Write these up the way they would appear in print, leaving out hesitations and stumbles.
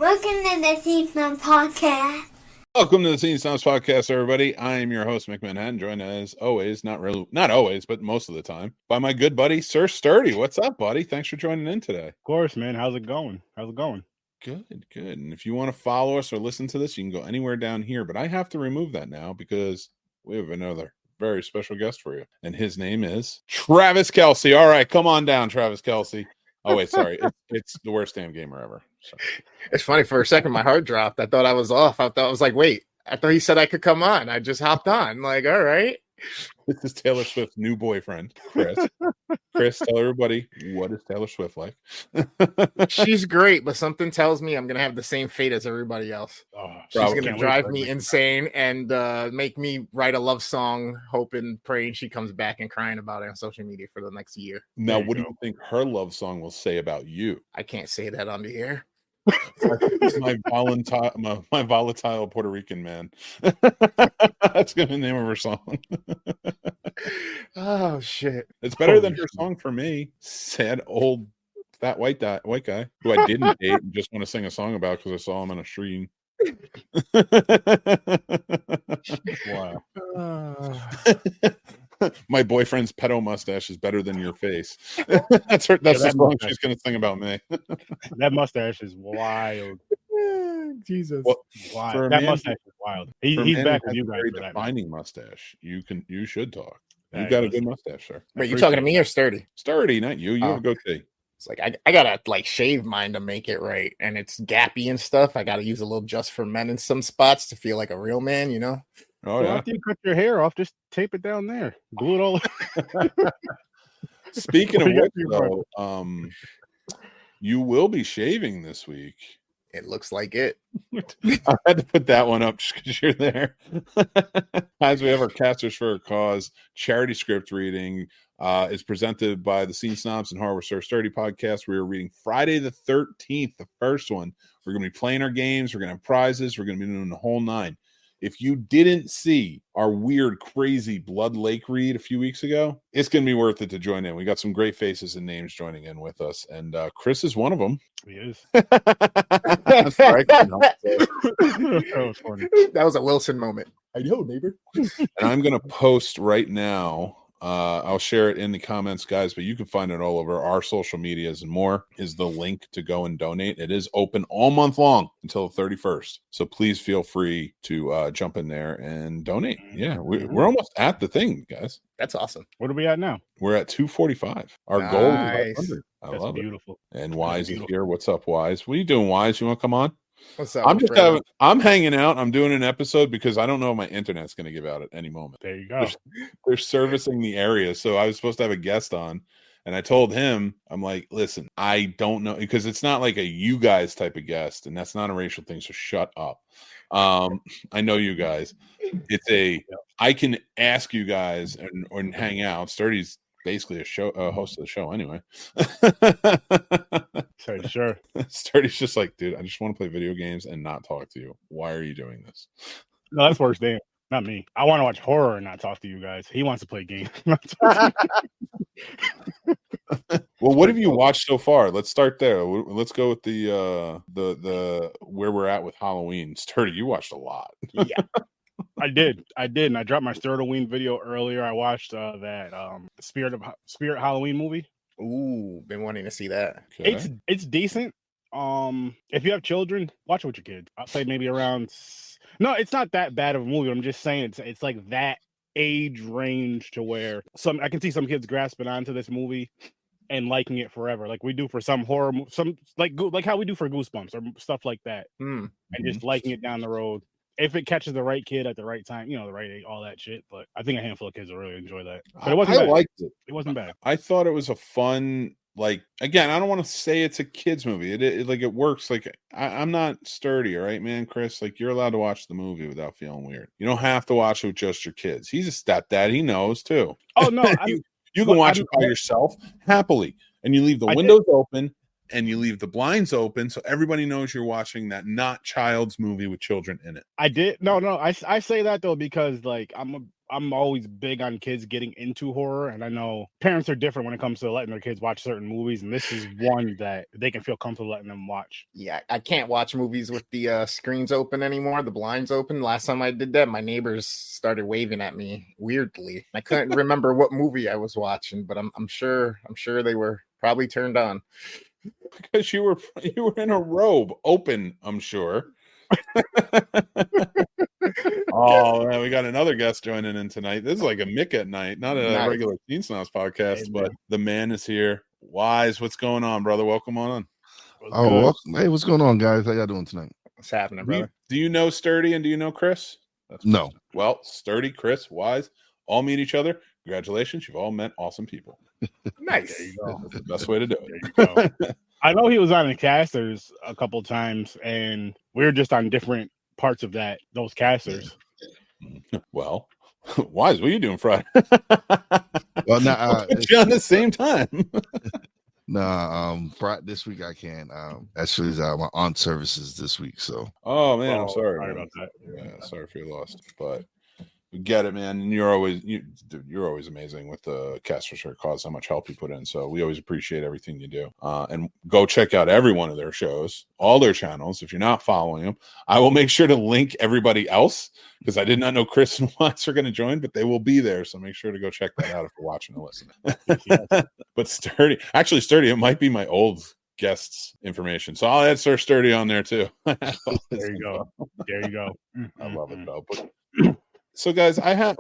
Welcome to the Scene Snobs Podcast. Welcome to the Scene Snobs Podcast, everybody. I am your host, Mick, joined as always, not always, but most of the time, by my good buddy, Sir Sturdy. What's up, buddy? Thanks for joining in today. Of course, man. How's it going? Good. And if you want to follow us or listen to this, you can go anywhere down here, but I have to remove that now because we have another very special guest for you, and his name is Travis Kelsey. All right, come on down, Travis Kelsey. Oh, wait, sorry. It's the worst damn gamer ever. So. It's funny. For a second, my heart dropped. I thought I was off. I was like, wait, I thought he said I could come on. I just hopped on. Like, all right. This is Taylor Swift's new boyfriend, Chris. Chris, tell everybody, what is Taylor Swift like? She's great, but something tells me I'm going to have the same fate as everybody else. She's going to drive me insane and make me write a love song, hoping, praying she comes back and crying about it on social media for the next year. Now, what do you think her love song will say about you? I can't say that on the air. It's my volatile Puerto Rican man. That's gonna be the name of her song. Oh shit! It's better than her song for me. Sad old fat white guy who I didn't date and just want to sing a song about because I saw him on a stream. Wow. My boyfriend's pedo mustache is better than your face. That's the song she's gonna sing about me. That mustache is wild. Jesus. Well, wild. That mustache is wild. He's back with you guys for that. Defining mustache. You should talk. You've got a good mustache, sir. Wait, you talking to me or Sturdy? Sturdy, not you. You have a goatee. It's like I gotta like shave mine to make it right, and it's gappy and stuff. I gotta use a little Just for Men in some spots to feel like a real man, you know. Oh yeah. After you cut your hair off, just tape it down there. Glue it all. Speaking of which, though, you will be shaving this week. It looks like it. I had to put that one up just because you're there. As we have our Casters for a Cause charity script reading is presented by the Scene Snobs and Horror Sir Sturdy podcast. We are reading Friday the 13th, the first one. We're going to be playing our games. We're going to have prizes. We're going to be doing the whole nine. If you didn't see our weird, crazy Blood Lake read a few weeks ago, it's going to be worth it to join in. We got some great faces and names joining in with us, and Chris is one of them. He is. That's right. That was funny. That was a Wilson moment. I know, neighbor. And I'm going to post right now. I'll share it in the comments, guys, but you can find it all over our social medias and more is the link to go and donate. It is open all month long until the 31st. So please feel free to jump in there and donate. Yeah, we're almost at the thing, guys. That's awesome. What are we at now? We're at 245. Our goal is 500. That's love beautiful. It. And Wize is here. What's up, Wize? What are you doing, Wize? You want to come on? What's up? I'm hanging out. I'm doing an episode because I don't know if my internet's going to give out at any moment. There you go. They're servicing the area. So I was supposed to have a guest on, and I told him, I'm like, listen, I don't know, because it's not like a you guys type of guest, and that's not a racial thing. So shut up. I know you guys. It's I can ask you guys and hang out. Sturdy's basically a host of the show anyway. Sure. Sturdy's just like, dude, I just want to play video games and not talk to you. Why are you doing this? No, that's worse, Dan. Not me. I want to watch horror and not talk to you guys. He wants to play games. Well, what have you watched so far? Let's start there. Let's go with the where we're at with Halloween. Sturdy, you watched a lot. Yeah. I did, and I dropped my Halloween video earlier. I watched that Spirit Halloween movie. Ooh, been wanting to see that. Okay. It's decent. If you have children, watch it with your kids. I'll say maybe around. No, it's not that bad of a movie. I'm just saying it's like that age range to where I can see some kids grasping onto this movie and liking it forever, like we do for some horror, some like how we do for Goosebumps or stuff like that, and just liking it down the road. If it catches the right kid at the right time, the right age, all that shit. But I think a handful of kids will really enjoy that. But it wasn't bad. I liked it. It wasn't bad. I thought it was a fun, again, I don't want to say it's a kid's movie. It works. I'm not Sturdy, all right, man, Chris. You're allowed to watch the movie without feeling weird. You don't have to watch it with just your kids. He's a stepdad. He knows too. Oh no, you can watch it by yourself happily, and you leave the windows open. And you leave the blinds open so everybody knows you're watching that not child's movie with children in it. I did. No. I say that though because I'm I'm always big on kids getting into horror, and I know parents are different when it comes to letting their kids watch certain movies, and this is one that they can feel comfortable letting them watch. Yeah, I can't watch movies with the screens open anymore, the blinds open. Last time I did that, my neighbors started waving at me weirdly. I couldn't remember what movie I was watching, but I'm sure they were probably turned on. Because you were in a robe, open, I'm sure. Oh man, we got another guest joining in tonight. This is like a Mick at night, not a regular Scene Snobs podcast, but the man is here. Wize, what's going on, brother? Welcome on. Welcome. Hey, what's going on, guys? How y'all doing tonight? What's happening, brother? Do you know Sturdy and do you know Chris? No. Well, Sturdy, Chris, Wize, all meet each other. Congratulations, you've all met awesome people. Nice. There you go. That's the best way to do it. I know he was on the casters a couple times, and we were just on different parts of those casters. Well, Wize, what are you doing Friday? Well, now on the same time. Friday this week I can't. Actually, my aunt services this week, so. Oh man, I'm sorry about that. Yeah, sorry for your loss, but we get it, man. And you're always amazing with the Casters for a Cause. How much help you put in, so we always appreciate everything you do. And go check out every one of their shows, all their channels. If you're not following them, I will make sure to link everybody else because I did not know Chris and Wize are going to join, but they will be there. So make sure to go check that out if you're watching or listening. But Sturdy, it might be my old guests information, so I'll add Sir Sturdy on there too. There you go. I love it though. But so guys, I had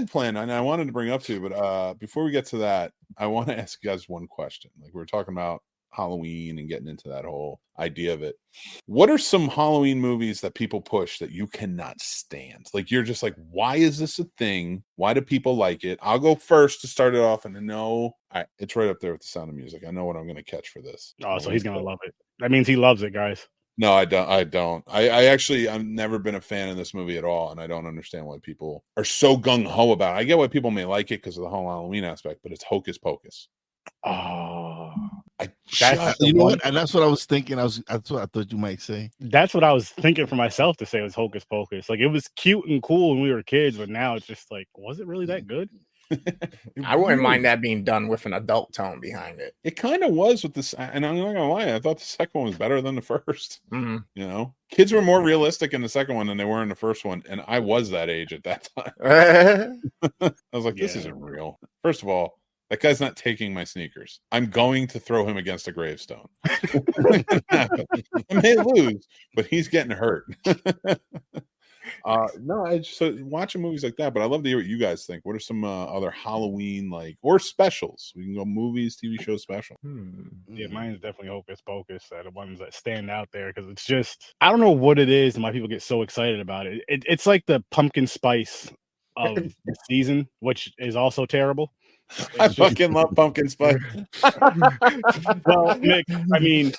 planned and I wanted to bring up to you, but before we get to that, I want to ask you guys one question. Like, we were talking about Halloween and getting into that whole idea of it. What are some Halloween movies that people push that you cannot stand? Like, you're just like, why is this a thing? Why do people like it? I'll go first to start it off, and I know it's right up there with The Sound of Music. I know what I'm going to catch for this. Oh, so he's going to love it. That means he loves it, guys. No, I don't. I've never been a fan of this movie at all, and I don't understand why people are so gung-ho about it. I get why people may like it because of the whole Halloween aspect, but it's Hocus Pocus. Oh, you know what? And that's what I was thinking. That's what I thought you might say. That's what I was thinking for myself to say was Hocus Pocus. Like, it was cute and cool when we were kids, but now it's just like, was it really that good? I wouldn't mind that being done with an adult tone behind it. It kind of was with this, and I'm not gonna lie, I thought the second one was better than the first. Mm-hmm. You know, kids were more realistic in the second one than they were in the first one, and I was that age at that time. I was like, this isn't real. First of all, that guy's not taking my sneakers. I'm going to throw him against a gravestone. I may lose, but he's getting hurt. So watching movies like that, but I love to hear what you guys think. What are some other Halloween or specials? We can go movies, TV shows, special. Yeah, mine is definitely Hocus Pocus. The ones that stand out there because it's just, I don't know what it is and why people get so excited about it. It's like the pumpkin spice of the season, which is also terrible. I fucking love pumpkin spice. Well, Mick, I mean,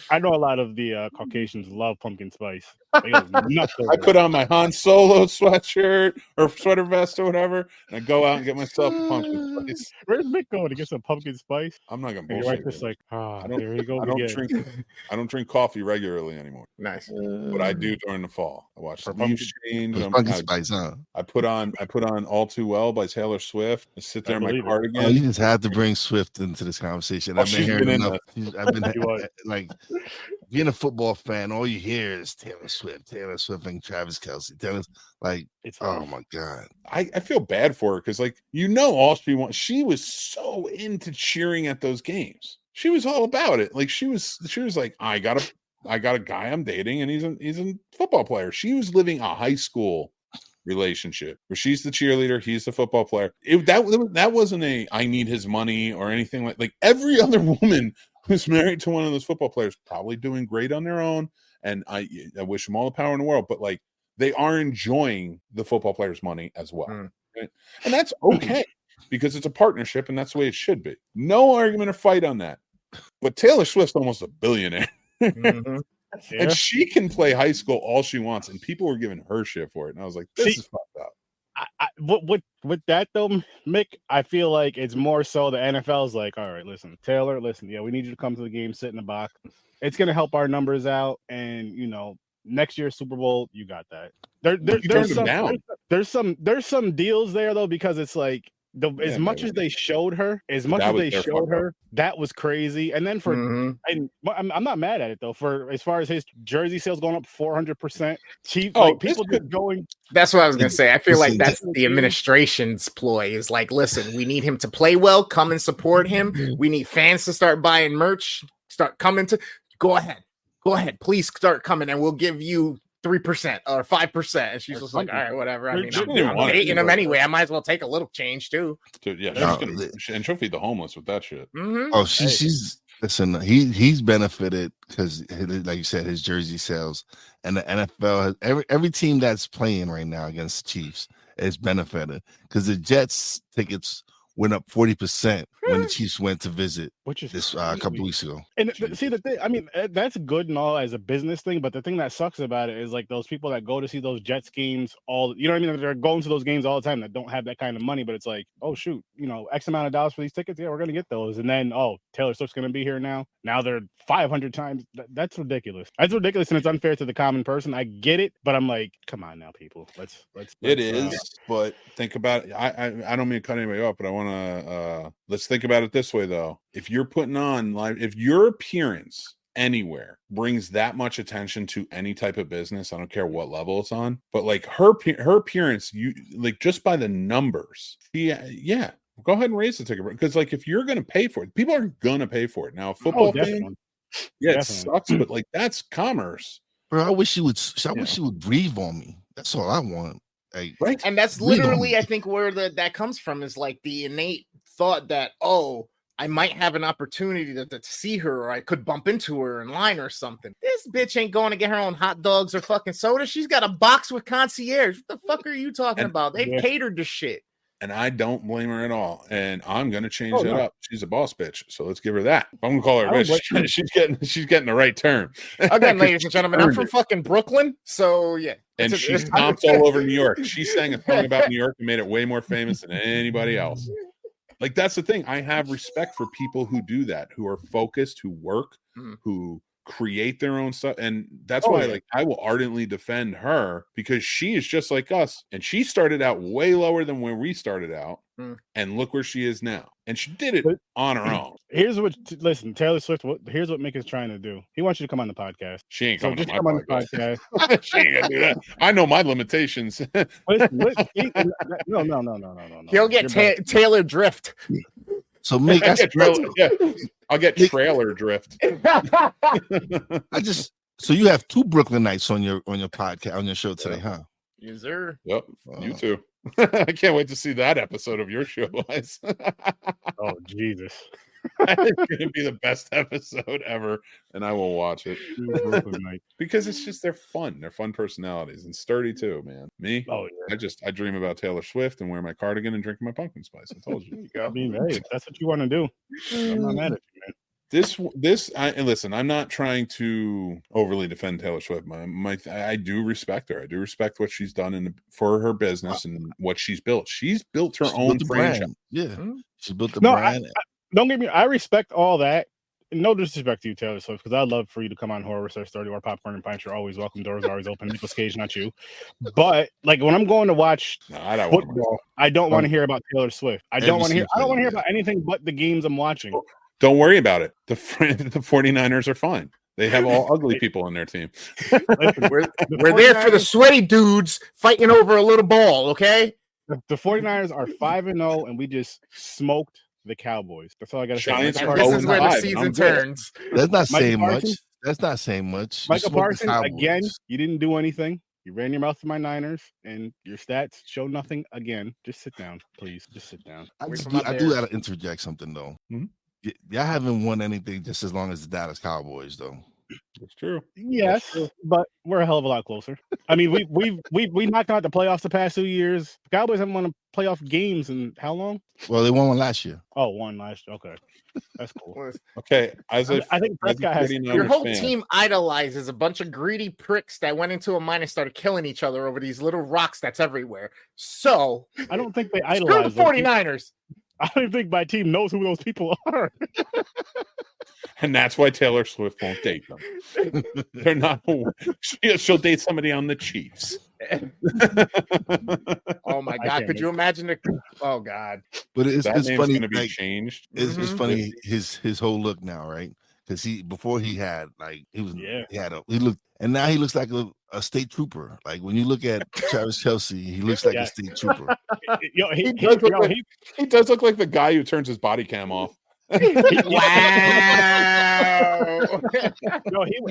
I know a lot of the Caucasians love pumpkin spice. I put on my Han Solo sweatshirt or sweater vest or whatever, and I go out and get myself a pumpkin spice. Where's Mick going to get some pumpkin spice? I'm not gonna bullshit. Right, just like, there you go. I don't drink coffee regularly anymore. Nice, but I do during the fall. I watch the leaves change. Pumpkin spice, huh? I put on All Too Well by Taylor Swift. I sit there in my cardigan. Oh, you just had to bring Swift into this conversation. I've been hearing enough. I've been like, being a football fan, all you hear is Taylor Swift and Travis Kelce. Oh my God. I feel bad for her because, all she wants. She was so into cheering at those games. She was all about it. Like, she was like, I got a guy I'm dating, and he's a football player. She was living a high school relationship where she's the cheerleader, he's the football player. That wasn't I need his money or anything like every other woman who's married to one of those football players probably doing great on their own, and I wish them all the power in the world, but they are enjoying the football player's money as well. Right? And that's okay because it's a partnership and that's the way it should be. No argument or fight on that. But Taylor Swift's almost a billionaire. Mm-hmm. Yeah. And she can play high school all she wants, and people were giving her shit for it. And I was like, this is fucked up. With that though, Mick, I feel like it's more so the NFL's like, all right, listen, Taylor, we need you to come to the game, sit in the box. It's gonna help our numbers out, and next year's Super Bowl, you got that. There's some deals there though, because it's like as much as they showed her, that was crazy. And then I'm not mad at it though. For as far as his jersey sales going up 400%, people just going. That's what I was gonna say. I feel like that's the administration's ploy. Is like, listen, we need him to play well. Come and support him. We need fans to start buying merch. Start coming to. Go ahead. Please start coming, and we'll give you 3% or 5%. And she's just like, all right, whatever. I mean, I'm hating them anyway. I might as well take a little change too. Dude, yeah, and she'll feed the homeless with that shit. Mm-hmm. Oh, she's listen. He's benefited because, like you said, his jersey sales, and the NFL has every team that's playing right now against the Chiefs is benefited because the Jets tickets went up 40% when the Chiefs went to visit, which is this a couple of weeks ago. And see the thing, I mean, that's good and all as a business thing, but the thing that sucks about it is like those people that go to see those Jets games you know what I mean? They're going to those games all the time that don't have that kind of money, but it's like, oh shoot, X amount of dollars for these tickets. Yeah, we're gonna get those, and then Taylor Swift's gonna be here now. Now they're 500 times. That's ridiculous. That's ridiculous, and it's unfair to the common person. I get it, but I'm like, come on now, people. Let's it is, but think about it. I don't mean to cut anybody off, but I want to let's think about it this way though. If you're putting on if your appearance anywhere brings that much attention to any type of business, I don't care what level it's on, but like her appearance, you like just by the numbers, go ahead and raise the ticket, because like if you're gonna pay for it, people are gonna pay for it. Now a football thing, it sucks, but like that's commerce. Bro, I wish you would breathe on me. That's all I want. Like, right, and that's literally I think where that comes from, is like the innate thought that I might have an opportunity to see her, or I could bump into her in line or something. This bitch ain't going to get her own hot dogs or fucking soda. She's got a box with concierge. What the fuck are you talking about? They catered to shit. And I don't blame her at all. And I'm gonna change it up. She's a boss bitch, so let's give her that. If I'm gonna call her a bitch, she's getting the right term. Again, ladies and gentlemen, I'm from fucking Brooklyn, so yeah. And she's stomped all over New York. She sang a song about New York and made it way more famous than anybody else. Like, that's the thing. I have respect for people who do that, who are focused, who work, who create their own stuff. And that's why like I will ardently defend her, because she is just like us, and she started out way lower than where we started out, and look where she is now. And she did it on her own. Here's what Taylor Swift, here's what Mick is trying to do. He wants you to come on the podcast. She ain't coming on the podcast. She ain't gonna do that. I know my limitations. No. He'll get Taylor Drift. So Mick, I'll get trailer drift. So you have two Brooklynites on your podcast, on your show today, huh? Yes, sir. Yep. You too. I can't wait to see that episode of your show, Wize. Oh Jesus. It's gonna be the best episode ever, and I will watch it. Because it's just they're fun personalities, and sturdy too, man. Me, I dream about Taylor Swift and wearing my cardigan and drinking my pumpkin spice. I told you. I mean, hey, if that's what you want to do, I'm not mad at you, man. And listen, I'm not trying to overly defend Taylor Swift. I do respect her. I do respect what she's done for her business and what she's built. She's built her own franchise. Yeah, she built the brand. Don't get me. I respect all that. No disrespect to you, Taylor Swift, because I'd love for you to come on Horror Research 30 or Popcorn and Pints. You're always welcome. Doors are always open. Nicolas Cage, not you. But like when I'm going to watch football, I don't want to hear about Taylor Swift. I don't want to hear about anything but the games I'm watching. Don't worry about it. The 49ers are fine. They have all ugly people on their team. We're there for the sweaty dudes fighting over a little ball, okay? The 49ers are 5-0, and we just smoked the Cowboys. That's all I got to say. This is where the season turns. That's not saying much. That's not saying much. Michael Parsons, again, you didn't do anything. You ran your mouth to my Niners, and your stats show nothing again. Just sit down, please. Just sit down. I do got to interject something, though. Mm-hmm. Y'all haven't won anything just as long as the Dallas Cowboys, though. It's true. Yes, but we're a hell of a lot closer. I mean, we knocked out the playoffs the past 2 years. The Cowboys haven't won a playoff games in how long? Well, they won one last year. Oh, one last year. Okay, that's cool. Okay, I think Prescott has your whole team idolizes a bunch of greedy pricks that went into a mine and started killing each other over these little rocks that's everywhere. So I don't think they idolize the 49ers. I don't think my team knows who those people are. And that's why Taylor Swift won't date them. They're not. She'll date somebody on the Chiefs. Oh my God! Could you imagine? Oh God! But it's name's funny. Going to be changed. It's funny his whole look now, right? Because before he had he looked, and now he looks like a state trooper. Like when you look at Travis Kelce, he looks like a state trooper. He does look like the guy who turns his body cam off. Wow.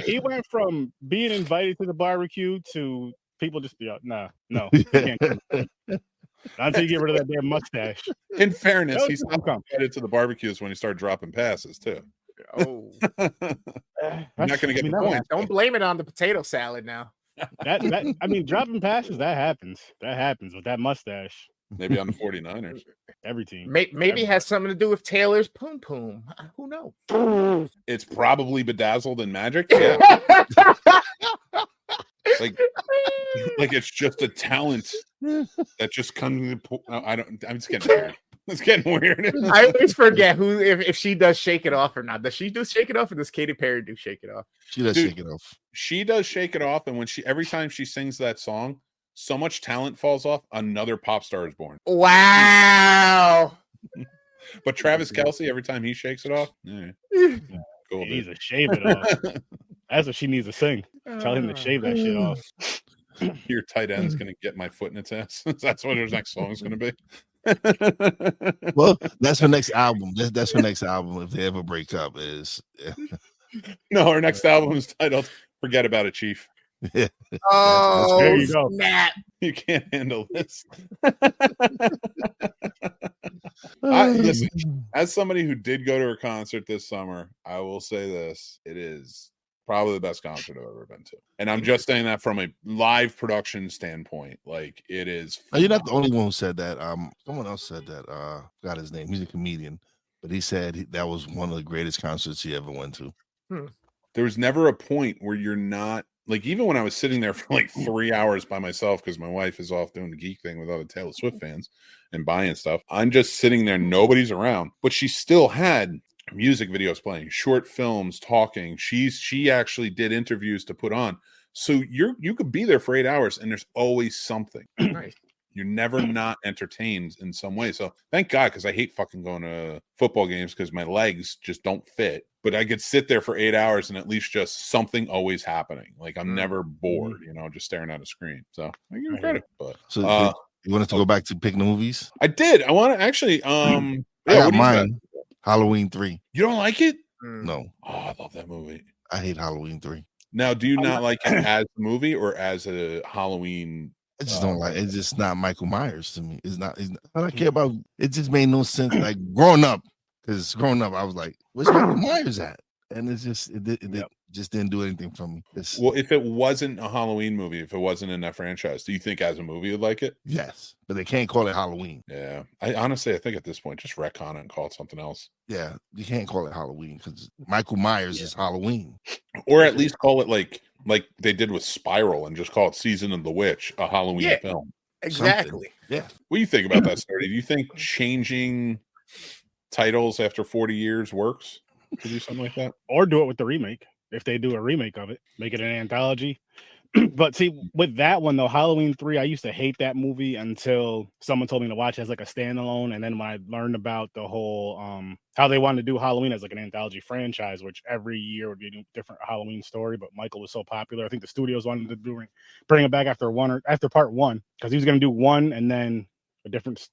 He went from being invited to the barbecue to people just no. You can't until you get rid of that damn mustache. In fairness, he's not invited to the barbecues when he started dropping passes too. Oh, I'm not going to get the point. Don't blame it on the potato salad now. That I mean, dropping passes, that happens with that mustache. Maybe on the 49ers. Every team. Maybe it has something to do with Taylor's poom poom. Who knows? It's probably bedazzled in magic. Yeah. like it's just a talent that just comes. I'm just getting weird. It's getting weird. I always forget if she does Shake It Off or not. Does she do Shake It Off, or does Katy Perry do Shake It Off? She does Shake It Off. She does Shake It Off, and every time she sings that song, so much talent falls off, another pop star is born. Wow. But Travis Kelce, every time he shakes it off, cool, he needs to shave it off. That's what she needs to sing. Tell him to shave that shit off. Your tight end's going to get my foot in its ass. That's what her next song is going to be. Well, that's her next album. That's her next album. If they ever break up, No, her next album is titled "Forget About It, Chief." Yeah. Oh, there you go. Snap. You can't handle this. Listen, as somebody who did go to her concert this summer, I will say this: it is probably the best concert I've ever been to, and I'm just saying that from a live production standpoint. Like, it is. You're not the only one who said that. Someone else said that. Forgot his name. He's a comedian, but he said that was one of the greatest concerts he ever went to. There was never a point where you're not. Like, even when I was sitting there for like 3 hours by myself because my wife is off doing the geek thing with other Taylor Swift fans and buying stuff, I'm just sitting there, nobody's around, but she still had music videos playing, short films, talking. She actually did interviews to put on. So you could be there for 8 hours and there's always something. Nice. You're never not entertained in some way. So thank God, because I hate fucking going to football games because my legs just don't fit. But I could sit there for 8 hours and at least just something always happening. Like, I'm never bored, just staring at a screen. So I give him credit. But so you wanted to go back to pick the movies? I did. I want to actually. I got mine. Halloween 3. You don't like it? No. Oh, I love that movie. I hate Halloween 3. Now, do you not like it as a movie or as a Halloween? I just don't like it. It's just not Michael Myers to me. It's not. I don't care about. It just made no sense. Like growing up, I was like, "Where's Michael Myers at?" And it just just didn't do anything for me. Well, if it wasn't a Halloween movie, if it wasn't in that franchise, do you think as a movie you'd like it? Yes, but they can't call it Halloween. Yeah, I honestly think at this point, just retcon it and call it something else. Yeah, you can't call it Halloween because Michael Myers is Halloween, or at least call it like they did with Spiral and just call it Season of the Witch, a Halloween film. Exactly. Something. Yeah. What do you think about that, Sturdy? Do you think changing titles after 40 years works to do something like that? Or do it with the remake. If they do a remake of it, make it an anthology. But see, with that one though, Halloween 3, I used to hate that movie until someone told me to watch it as like a standalone. And then when I learned about the whole how they wanted to do Halloween as like an anthology franchise, which every year would be a different Halloween story, but Michael was so popular, I think the studios wanted to bring it back after part 1, because he was going to do 1 and then a different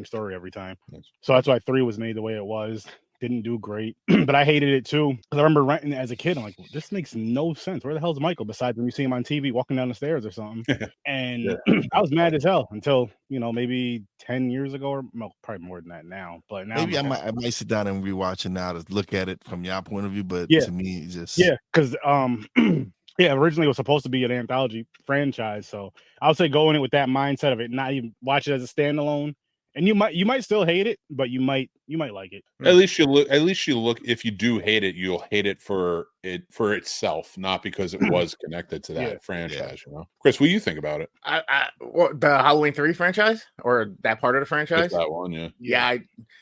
story every time. So that's why 3 was made the way it was. Didn't do great, but I hated it too because I remember renting it as a kid. I'm like, this makes no sense. Where the hell's Michael? Besides when you see him on TV walking down the stairs or something. And I was mad as hell until maybe 10 years ago, or probably more than that now. But now maybe I might sit down and rewatch it now to look at it from your point of view. But to me, it's just because originally it was supposed to be an anthology franchise, so I would say go in it with that mindset of it, not even watch it as a standalone. and you might still hate it, but you might like it. At least you look. If you do hate it, you'll hate it for itself, not because it was connected to that franchise. You know, Chris, what do you think about it? What, the Halloween 3 franchise or that part of the franchise? Just that one, yeah. Yeah,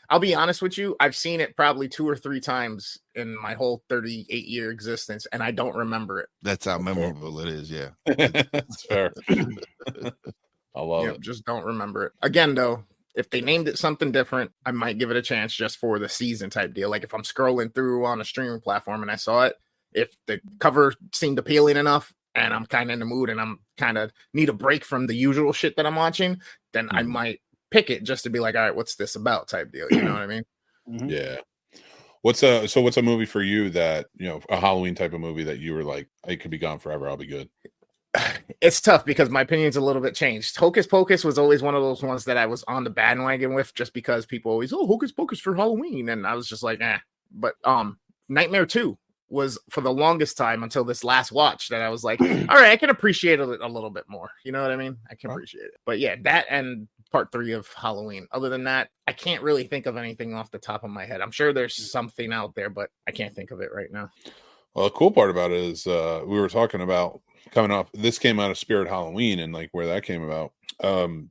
I'll be honest with you. I've seen it probably 2 or 3 times in my whole 38-year existence, and I don't remember it. That's how memorable it is. Yeah, that's fair. I love it. Just don't remember it. Again, though, if they named it something different, I might give it a chance just for the season type deal. Like if I'm scrolling through on a streaming platform and I saw it, if the cover seemed appealing enough and I'm kind of in the mood and I'm kind of need a break from the usual shit that I'm watching, then I might pick it just to be like, all right, what's this about type deal. You know what I mean? Mm-hmm. Yeah. What's a movie for you that, a Halloween type of movie that you were like, it could be gone forever, I'll be good? It's tough because my opinion's a little bit changed. Hocus Pocus was always one of those ones that I was on the bandwagon with just because people always, Hocus Pocus for Halloween. And I was just like, But Nightmare 2 was for the longest time until this last watch that I was like, all right, I can appreciate it a little bit more. You know what I mean? I can appreciate it. But yeah, that and part 3 of Halloween. Other than that, I can't really think of anything off the top of my head. I'm sure there's something out there, but I can't think of it right now. Well, the cool part about it is we were talking about coming up. This came out of Spirit Halloween and like where that came about. And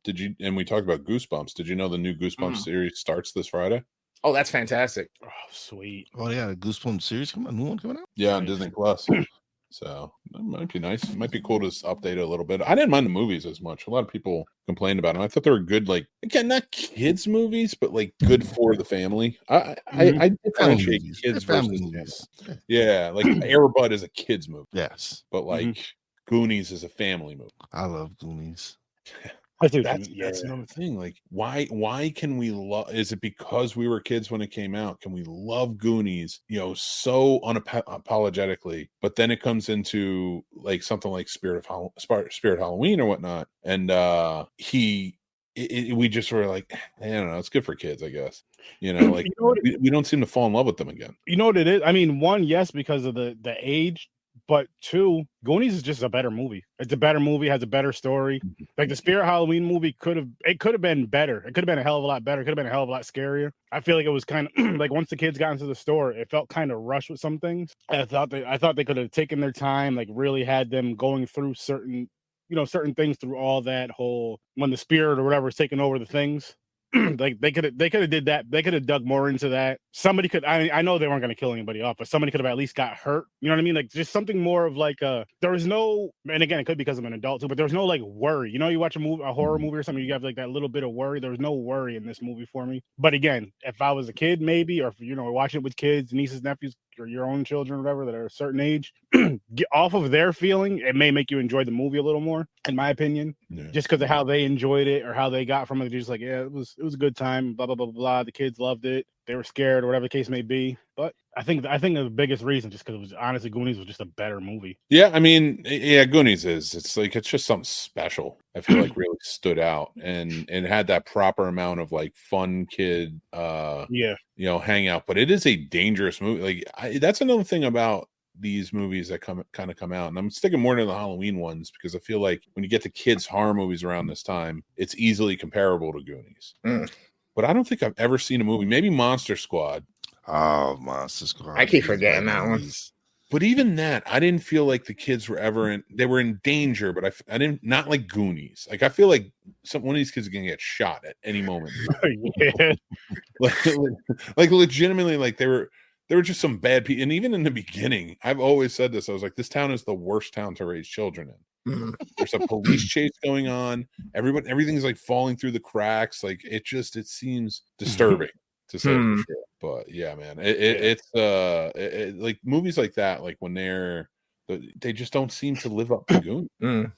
we talked about Goosebumps. Did you know the new Goosebumps series starts this Friday? Oh, that's fantastic. Oh, sweet. Oh, yeah, a Goosebumps series new one coming out? Yeah, on Disney Plus. So that might be nice. It might be cool to update it a little bit. I didn't mind the movies as much. A lot of people complained about them. I thought they were good, like, again, not kids movies, but like good for the family. I differentiate kids versus movies. Yeah, like Air Bud is a kids movie. Yes. But like Goonies is a family movie. I love Goonies. That's another thing. Like, why can we love? Is it because we were kids when it came out? Can we love Goonies, so unapologetically? But then it comes into like something like Spirit Halloween or whatnot, and we just were like, I don't know, it's good for kids, I guess. Like we don't seem to fall in love with them again. You know what it is? I mean, one, yes, because of the age. But 2, Goonies is just a better movie. It's a better movie, has a better story. Like the Spirit Halloween movie could have been better. It could have been a hell of a lot better. It could have been a hell of a lot scarier. I feel like it was kind of like once the kids got into the store, it felt kind of rushed with some things. I thought they could have taken their time, like really had them going through certain things through all that whole when the spirit or whatever is taking over the things. Like they could have did that. They could have dug more into that. Somebody could. I know they weren't going to kill anybody off, but somebody could have at least got hurt. You know what I mean? Like just something more of like there was no. And again, it could be because I'm an adult too, but there was no like worry. You watch a horror movie or something, you have like that little bit of worry. There was no worry in this movie for me. But again, if I was a kid, maybe, or if watching it with kids, nieces, nephews, or your own children, or whatever, that are a certain age, get off of their feeling, it may make you enjoy the movie a little more, in my opinion. Yeah. Just because of how they enjoyed it or how they got from it. They're just like, yeah, it was a good time, blah, blah, blah, blah. The kids loved it. They were scared or whatever the case may be. But I think the biggest reason, just because it was honestly Goonies was just a better movie. Yeah, I mean, Goonies it's just something special. I feel like really stood out and had that proper amount of like fun kid hangout. But it is a dangerous movie. Like that's another thing about these movies that come out, and I'm sticking more to the Halloween ones because I feel like when you get to kids horror movies around this time, it's easily comparable to Goonies. But I don't think I've ever seen a movie, maybe Monster Squad. Oh, Monster Squad. I keep forgetting that one. But even that, I didn't feel like the kids were ever they were in danger, but I didn't, not like Goonies. Like I feel like one of these kids is going to get shot at any moment. Yeah. like legitimately, like they were just some bad people. And even in the beginning, I've always said this. I was like, this town is the worst town to raise children in. There's a police chase going on. Everything's like falling through the cracks. Like it seems disturbing to say for sure. But yeah, man, it's like movies like that, like when they just don't seem to live up to Goonies.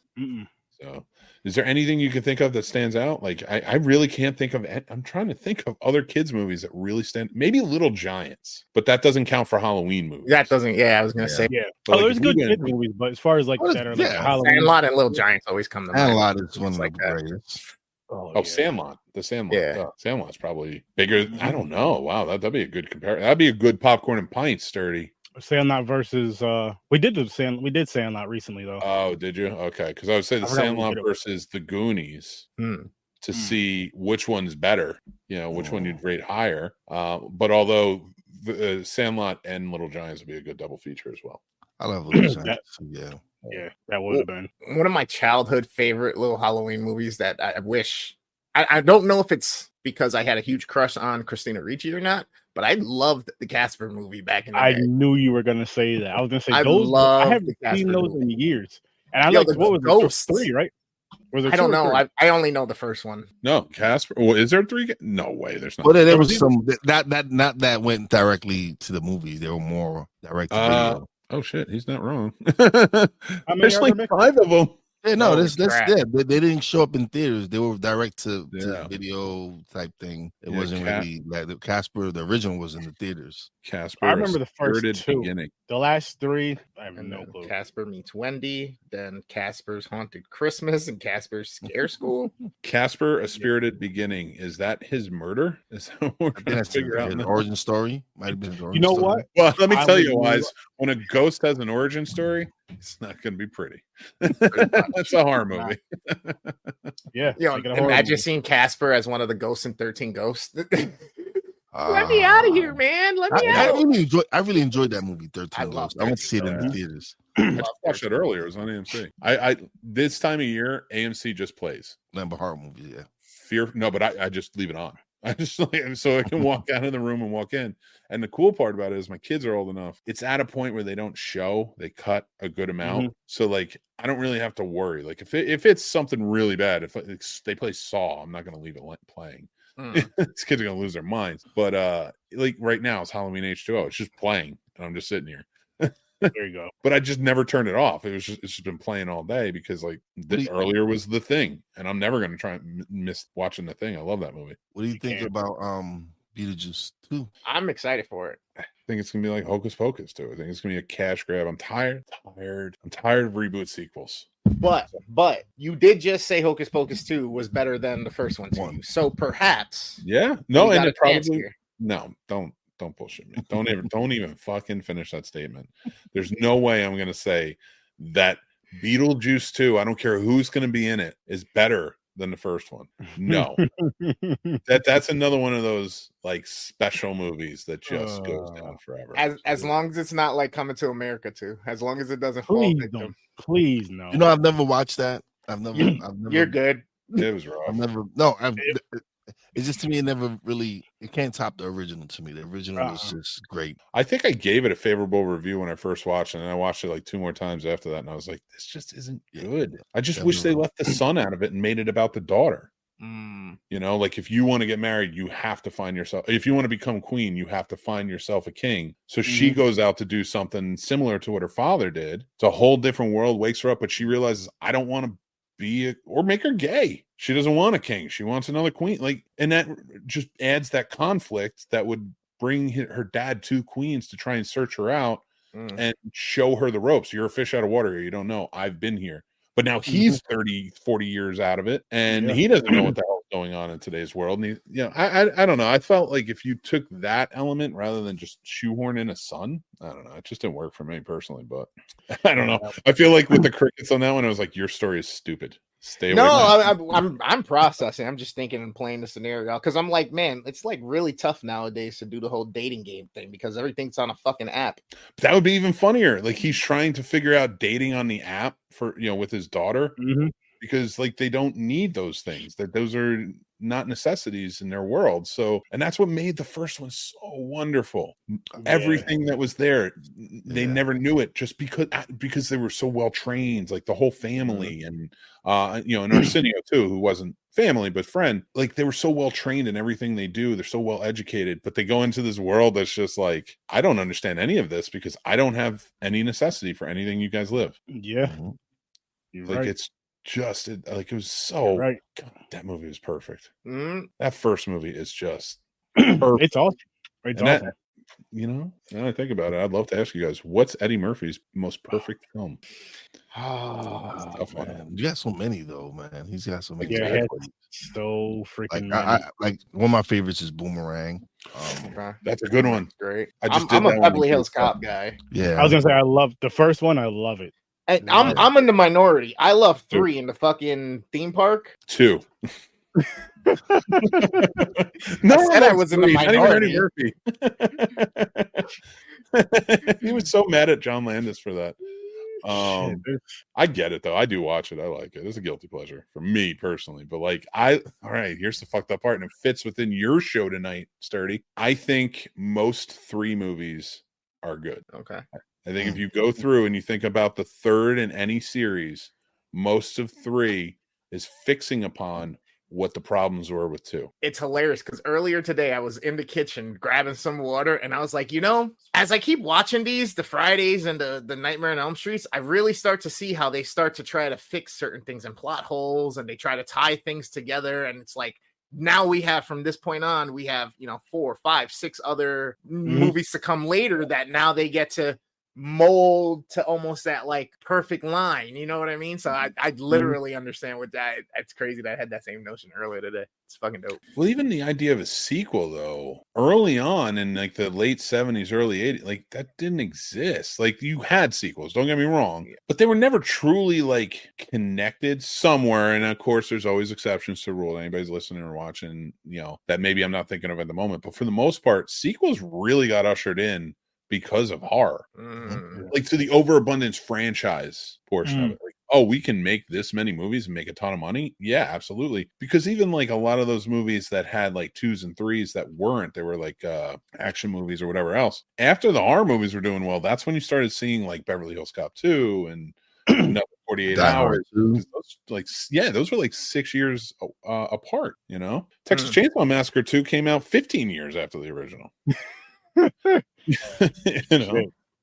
So is there anything you can think of that stands out? Like I really can't think of it. I'm trying to think of other kids movies that really stand, maybe Little Giants, but that doesn't count for Halloween movies. That doesn't, I was gonna say. Yeah. But there's good kid movies, but as far as like that are like Halloween. Sandlot and Little Giants always come to mind. Sandlot is one of the greatest. Sandlot. The Sandlot. Yeah. Sandlot's probably bigger. I don't know. Wow, that'd be a good comparison. That'd be a good popcorn and pints sturdy. Sandlot versus we did Sandlot recently though. Oh, did you? Okay, because I would say the Sandlot versus the Goonies. to see which one's better, which one you'd rate higher. But although the Sandlot and Little Giants would be a good double feature as well. I love Little Giants. Yeah, that would have been one of my childhood favorite little Halloween movies that I wish. I don't know if it's because I had a huge crush on Christina Ricci or not, but I loved the Casper movie back in the day. I knew you were going to say that. I was going to say I haven't seen those in years. And I liked, what was Ghosts. It? 3, right? I don't know. I only know the first one. No, Casper. Well, is there 3? No way. There's not. Well, there was some that went directly to the movie. They were more direct to video. Oh shit, he's not wrong. There's like 5 of them. Yeah, no, that's They didn't show up in theaters. They were direct to video type thing. It wasn't really like the Casper. The original was in the theaters. Casper. I remember the first 2. Beginning. The last 3, I have no clue. Casper Meets Wendy, then Casper's Haunted Christmas, and Casper's Scare School. Casper: A Spirited Beginning. Is that his murder? Is that what we're trying to figure out? An origin story might have been. You know what? Well, let me tell you, Wize. When a ghost has an origin story, it's not going to be pretty. That's a horror movie. Yeah. Imagine seeing Casper as one of the ghosts in 13 Ghosts. Let me out of here, man. Let me out. I really enjoyed that movie, 13 Ghosts. I went to see it in the theaters. I watched it earlier. It was on AMC. I this time of year, AMC just plays. Number horror movies, yeah. But I just leave it on. I just so I can walk out of the room and walk in. And the cool part about it is my kids are old enough. It's at a point where they don't show, they cut a good amount. Mm-hmm. So like I don't really have to worry. Like if it's something really bad, if they play Saw, I'm not going to leave it playing. These kids are going to lose their minds. But like right now it's Halloween H2O. It's just playing and I'm just sitting here. There you go. But I just never turned it off. It's just been playing all day because like earlier was The Thing, and I'm never going to try and miss watching The Thing. I love that movie. What do you think about Beetlejuice 2? I'm excited for it. I think it's going to be like Hocus Pocus 2. I think it's going to be a cash grab. I'm tired of reboot sequels. But you did just say Hocus Pocus 2 was better than the first one to you. So perhaps. Yeah. No, and it probably no, don't bullshit me. Don't even fucking finish that statement. There's no way I'm going to say that Beetlejuice 2, I don't care who's going to be in it, is better than the first one. No. That's another one of those like special movies that just goes down forever. As long as it's not like Coming to America 2. As long as it doesn't fall victim. Please no. You know, I've never watched that. I've never You're good. It was rough. It's just to me, it can't top the original to me. The original was just great. I think I gave it a favorable review when I first watched it, and I watched it like 2 more times after that, and I was like, this just isn't good. I just wish they left the son out of it and made it about the daughter. You know, like if you want to get married, you have to find yourself. If you want to become queen, you have to find yourself a king. So she goes out to do something similar to what her father did. It's a whole different world, wakes her up, but she realizes, I don't want to or make her gay. She doesn't want a king. She wants another queen. Like, and that just adds that conflict that would bring her dad 2 queens to try and search her out and show her the ropes. You're a fish out of water here. You don't know. I've been here. But now he's 30, 40 years out of it, and he doesn't know what the hell is going on in today's world. And I don't know. I felt like if you took that element rather than just shoehorn in a son, I don't know. It just didn't work for me personally, but I don't know. I feel like with the crickets on that one, I was like, your story is stupid. Stay away. No, I'm processing. I'm just thinking and playing the scenario because I'm like, man, it's like really tough nowadays to do the whole dating game thing because everything's on a fucking app. That would be even funnier. Like he's trying to figure out dating on the app for with his daughter because like they don't need those things. That those are not necessities in their world. So, and that's what made the first one so wonderful. Everything that was there, they never knew it just because they were so well trained, like the whole family and and Arsenio too, who wasn't family but friend. Like they were so well trained in everything they do. They're so well educated, but they go into this world that's just like, I don't understand any of this because I don't have any necessity for anything you guys live. Yeah. Like it's just it was so God, that movie was perfect. That first movie is just perfect. It's awesome. It's awesome. Now I think about it, I'd love to ask you guys, what's Eddie Murphy's most perfect film? Tough one. You got so many though, man. He's got so many. Yeah, so freaking. Like one of my favorites is Boomerang. That's a good one. Great. I'm a Beverly Hills Cop guy. Yeah, I was gonna say I love the first one. I love it. I'm in the minority. I love 3 in the fucking theme park. 2. No, I said I was in the minority. He was so mad at John Landis for that. I get it though. I do watch it. I like it. It's a guilty pleasure for me personally. But like, all right, here's the fucked up part, and it fits within your show tonight, Sturdy. I think most 3 movies are good. Okay. I think if you go through and you think about the third in any series, most of 3 is fixing upon what the problems were with 2. It's hilarious because earlier today I was in the kitchen grabbing some water, and I was like, as I keep watching these, the Fridays and the Nightmare on Elm Streets, I really start to see how they start to try to fix certain things and plot holes, and they try to tie things together. And it's like, now we have, from this point on, we have 4, 5, 6 other movies to come later that now they get to mold to almost that like perfect line, you know what I mean? So I literally understand what that. It's crazy that I had that same notion earlier today. It's fucking dope. Well, even the idea of a sequel though, early on in like the late 70s, early 80s, like that didn't exist. Like you had sequels, don't get me wrong, but they were never truly like connected somewhere. And of course there's always exceptions to the rule. Anybody's listening or watching, that maybe I'm not thinking of at the moment, but for the most part, sequels really got ushered in because of horror, like to the overabundance franchise portion of it. Like, oh, we can make this many movies and make a ton of money. Yeah, absolutely. Because even like a lot of those movies that had like 2s and 3s that weren't, they were like action movies or whatever else. After the horror movies were doing well, that's when you started seeing like Beverly Hills Cop 2 and Another 48 Hours. Those were like 6 years apart. Texas Chainsaw Massacre 2 came out 15 years after the original.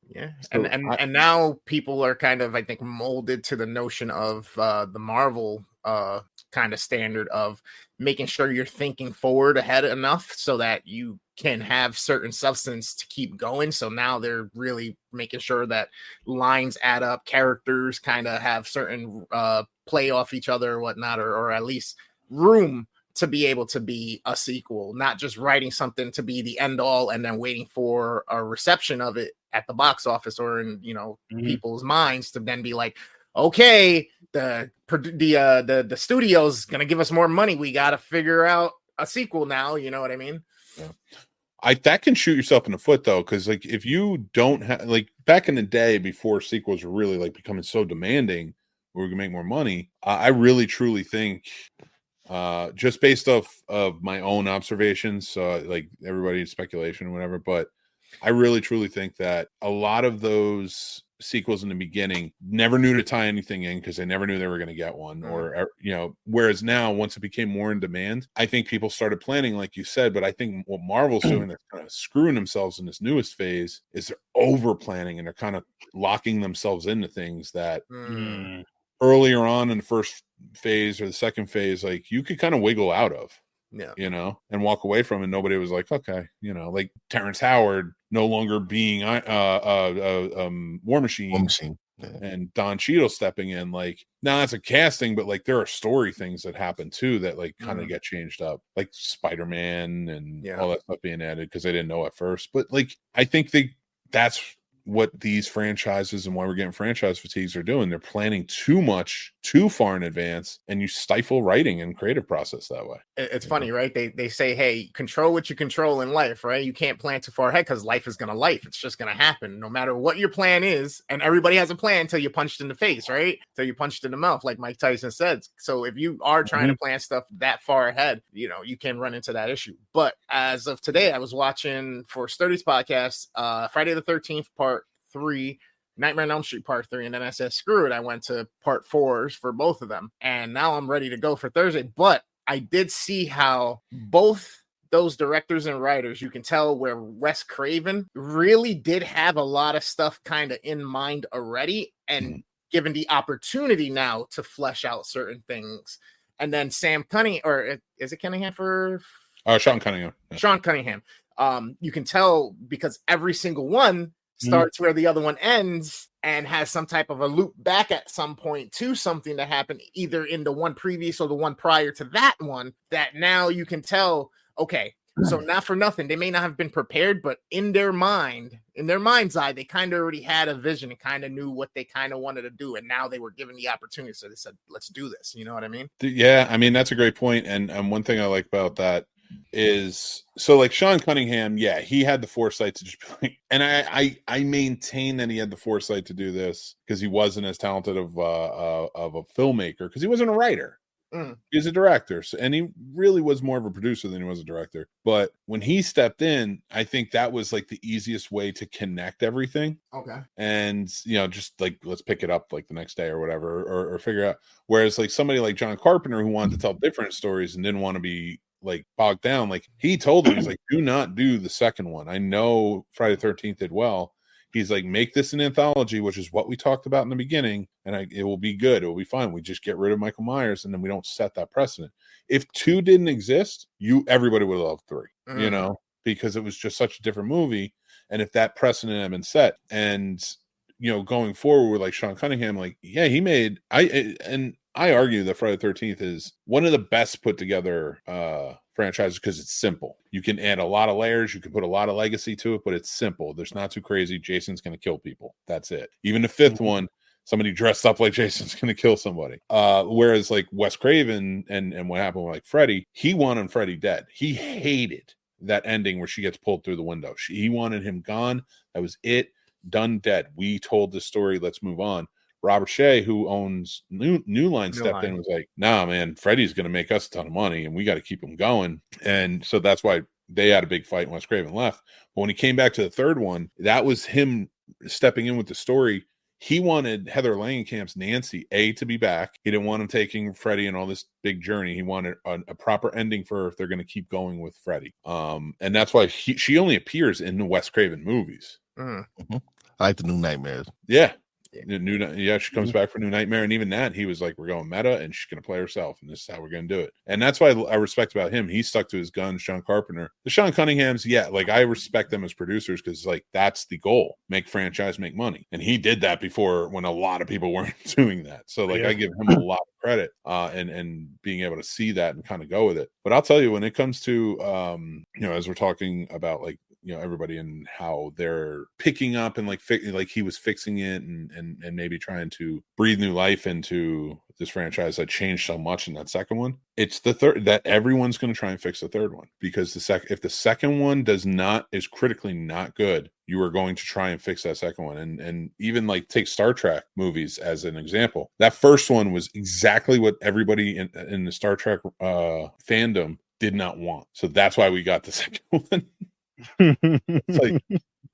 Yeah, and now people are kind of, I think, molded to the notion of the Marvel kind of standard of making sure you're thinking forward ahead enough so that you can have certain substance to keep going. So now they're really making sure that lines add up, characters kind of have certain play off each other or whatnot, or at least room to be able to be a sequel, not just writing something to be the end all and then waiting for a reception of it at the box office or in people's minds to then be like, okay, the studio's gonna give us more money, we gotta figure out a sequel now. You know what I mean? Yeah. That can shoot yourself in the foot though, because like if you don't have, like back in the day before sequels were really like becoming so demanding where we can make more money, I really truly think just based off of my own observations, like everybody's speculation or whatever, but I really truly think that a lot of those sequels in the beginning never knew to tie anything in because they never knew they were going to get one, or whereas now once it became more in demand, I think people started planning like you said. But I think what Marvel's doing, they're kind of screwing themselves in this newest phase, is they're over planning and they're kind of locking themselves into things that earlier on in the first phase or the second phase, like you could kind of wiggle out of, and walk away from it. Nobody was like, okay, like Terrence Howard no longer being War Machine. And Don Cheadle stepping in. Like, now that's a casting, but like there are story things that happen too that like kind of get changed up, like Spider-Man and all that stuff being added because they didn't know at first. But like I think that's what these franchises and why we're getting franchise fatigues are doing. They're planning too much, too far in advance, and you stifle writing and creative process that way. It's funny, right? They say, hey, control what you control in life, right? You can't plan too far ahead because life is going to life. It's just going to happen no matter what your plan is. And everybody has a plan until you're punched in the face, right? Until you're punched in the mouth, like Mike Tyson said. So if you are trying to plan stuff that far ahead, you can run into that issue. But as of today, I was watching for Sturdy's podcast, Friday the 13th, part 3, Nightmare on Elm Street part 3, and then I said screw it, I went to part 4s for both of them, and now I'm ready to go for Thursday. But I did see how both those directors and writers, you can tell where Wes Craven really did have a lot of stuff kind of in mind already, and given the opportunity now to flesh out certain things. And then Sam Cunningham, or is it Cunningham for Sean Cunningham? Sean Cunningham. You can tell because every single one starts where the other one ends and has some type of a loop back at some point to something that happened either in the one previous or the one prior to that one, that now you can tell, okay, So not for nothing, they may not have been prepared, but in their mind's eye, they kind of already had a vision and kind of knew what they kind of wanted to do. And now they were given the opportunity. So they said, let's do this. You know what I mean? Yeah. I mean, that's a great point. And one thing I like about that is, so like Sean Cunningham, yeah, he had the foresight to just be like, and I maintain that he had the foresight to do this because he wasn't as talented of a filmmaker, because he wasn't a writer. He's a director, and he really was more of a producer than he was a director. But when he stepped in, I think that was like the easiest way to connect everything. Okay. And, just like, let's pick it up like the next day or whatever, or figure out. Whereas like somebody like John Carpenter, who wanted to tell different stories and didn't want to be like bogged down, like he told him, he's like, do not do the second one. I know Friday the 13th did well. He's like, make this an anthology, which is what we talked about in the beginning, and it will be good. It will be fine. We just get rid of Michael Myers, and then we don't set that precedent. If 2 didn't exist, everybody would have loved 3, because it was just such a different movie. And if that precedent had been set, and going forward with like Sean Cunningham, like, yeah, he made I argue that Friday the 13th is one of the best put together franchises because it's simple. You can add a lot of layers, you can put a lot of legacy to it, but it's simple. There's not too crazy. Jason's going to kill people. That's it. Even the 5th one, somebody dressed up like Jason's going to kill somebody. Whereas like Wes Craven and what happened with like Freddy, he wanted Freddy dead. He hated that ending where she gets pulled through the window. He wanted him gone. That was it. Done, dead. We told the story. Let's move on. Robert Shea, who owns New Line, stepped in and was like, nah, man, Freddy's going to make us a ton of money and we got to keep him going. And so that's why they had a big fight when Wes Craven left. But when he came back to the 3rd one, that was him stepping in with the story. He wanted Heather Langenkamp's Nancy, to be back. He didn't want him taking Freddy and all this big journey. He wanted a proper ending for her if they're going to keep going with Freddy. And that's why she only appears in the Wes Craven movies. Mm-hmm. I like the New Nightmares. Yeah. She comes back for New Nightmare, and even that, he was like, we're going meta, and she's going to play herself, and this is how we're going to do it. And that's why I respect about him. He stuck to his guns. John Carpenter, the Sean Cunninghams, like I respect them as producers because like that's the goal: make franchise, make money. And he did that before when a lot of people weren't doing that. So like I give him a lot of credit and being able to see that and kind of go with it. But I'll tell you, when it comes to as we're talking about like everybody and how they're picking up and like he was fixing it and maybe trying to breathe new life into this franchise that changed so much in that second one. It's the third that everyone's going to try and fix the third one, because if the second one is critically not good, you are going to try and fix that second one. And even like take Star Trek movies as an example. That first one was exactly what everybody in the Star Trek fandom did not want. So that's why we got the second one. It's like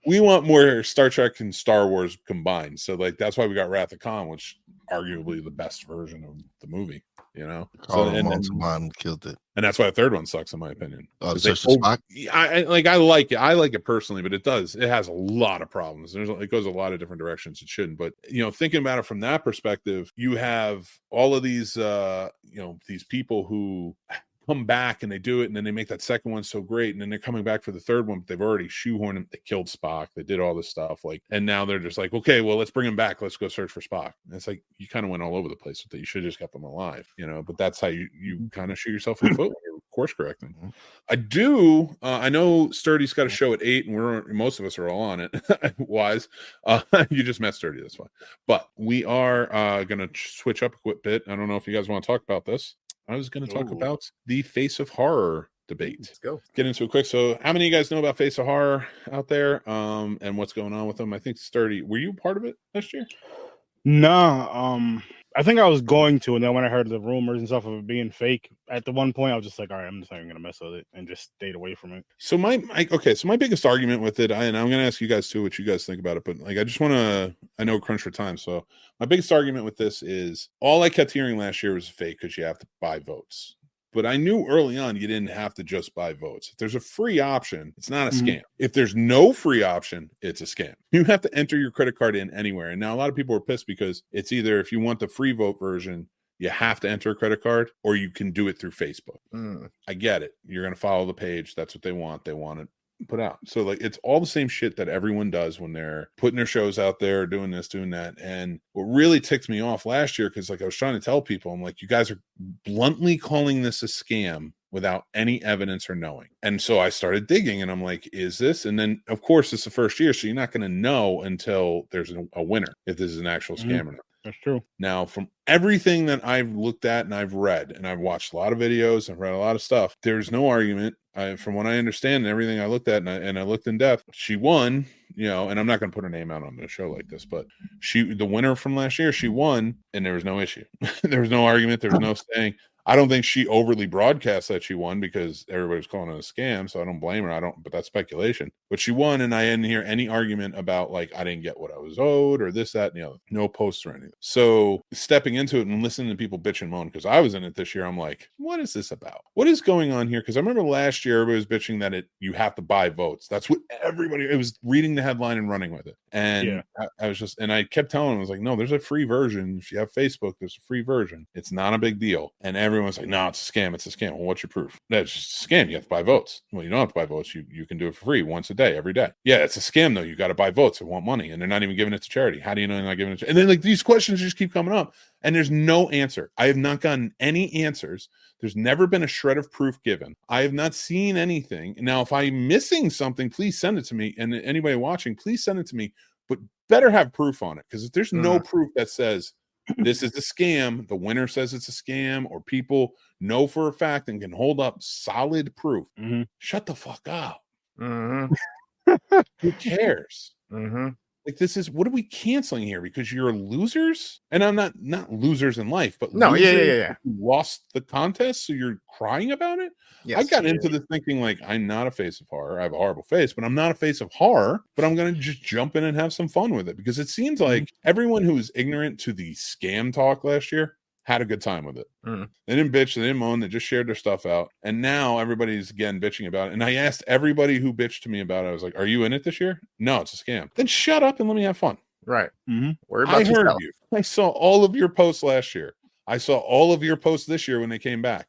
we want more Star Trek and Star Wars combined. So like that's why we got Wrath of Khan, which arguably the best version of the movie, and killed it. And that's why the third one sucks in my opinion. I like it. I like it personally, but it has a lot of problems. It goes a lot of different directions it shouldn't. But thinking about it from that perspective, you have all of these these people who come back and they do it, and then they make that second one so great, and then they're coming back for the third one, but they've already shoehorned him. They killed Spock, they did all this stuff, like, and now they're just like, okay, well, let's bring him back, let's go search for Spock. And it's like you kind of went all over the place with it. You should have just kept them alive, but that's how you kind of shoot yourself in the foot when you're course correcting. I know Sturdy's got a show at 8, and most of us are all on it. Wize, you just met Sturdy, that's why. But we are gonna switch up a bit. I don't know if you guys want to talk about this. I was going to talk about the Face of Horror debate. Let's go. Get into it quick. So how many of you guys know about Face of Horror out there and what's going on with them? I think Sturdy, were you part of it last year? No. I think I was going to, and then when I heard the rumors and stuff of it being fake, at the one point I was just like, all right, I'm just not even going to mess with it, and just stayed away from it. So my biggest argument with it, and I'm going to ask you guys too what you guys think about it, but like I know crunch for time, so my biggest argument with this is all I kept hearing last year was fake because you have to buy votes. But I knew early on you didn't have to just buy votes. If there's a free option, it's not a scam. If there's no free option, it's a scam. You have to enter your credit card in anywhere. And now a lot of people are pissed because it's either, if you want the free vote version, you have to enter a credit card, or you can do it through Facebook. I get it. You're going to follow the page. That's what they want. They want it put out. So like it's all the same shit that everyone does when they're putting their shows out there, doing this, doing that. And what really ticked me off last year, because like I was trying to tell people, I'm like, you guys are bluntly calling this a scam without any evidence or knowing. And so I started digging, and I'm like, is this? And then, of course, it's the first year, so you're not going to know until there's a winner, if this is an actual scam or not. That's true. Now, from everything that I've looked at and I've read, and I've watched a lot of videos, I've read a lot of stuff, there's no argument. From what I understand and everything I looked at, and I looked in depth, she won, and I'm not going to put her name out on the show like this, but the winner from last year, she won, and there was no issue. There was no argument. There was no saying. I don't think she overly broadcast that she won because everybody's calling it a scam, so I don't blame her. But that's speculation. But she won, and I didn't hear any argument about like I didn't get what I was owed or this, that, and the other. No posts or anything. So stepping into it and listening to people bitch and moan, because I was in it this year, I'm like, what is this about? What is going on here? Because I remember last year everybody was bitching that you have to buy votes. That's what it was reading the headline and running with it. And I was just, and I kept telling them, I was like, no, there's a free version. If you have Facebook, there's a free version. It's not a big deal. And everyone's like, no, it's a scam. It's a scam. Well, what's your proof? That's just a scam. You have to buy votes. Well, you don't have to buy votes. You can do it for free once a day, every day. Yeah, it's a scam though. You got to buy votes. They want money, and they're not even giving it to charity. How do you know they're not giving it? And then like these questions just keep coming up, and there's no answer. I have not gotten any answers. There's never been a shred of proof given. I have not seen anything. Now, if I'm missing something, please send it to me. And anybody watching, please send it to me. But better have proof on it, because if there's no proof that says this is a scam, the winner says it's a scam, or people know for a fact and can hold up solid proof, shut the fuck up. Who cares? Like, this is, what are we canceling here? Because you're losers? And I'm not losers in life, but no, yeah. You lost the contest, so you're crying about it? Yes, I got into this thinking, like, I'm not a face of horror. I have a horrible face, but I'm not a face of horror. But I'm going to just jump in and have some fun with it, because it seems like everyone who was ignorant to the scam talk last year had a good time with it. They didn't bitch, they didn't moan, they just shared their stuff out. And now everybody's again bitching about it. And I asked everybody who bitched to me about it, I was like, are you in it this year? No, it's a scam. Then shut up and let me have fun. Right. I heard you. I saw all of your posts last year. I saw all of your posts this year when they came back.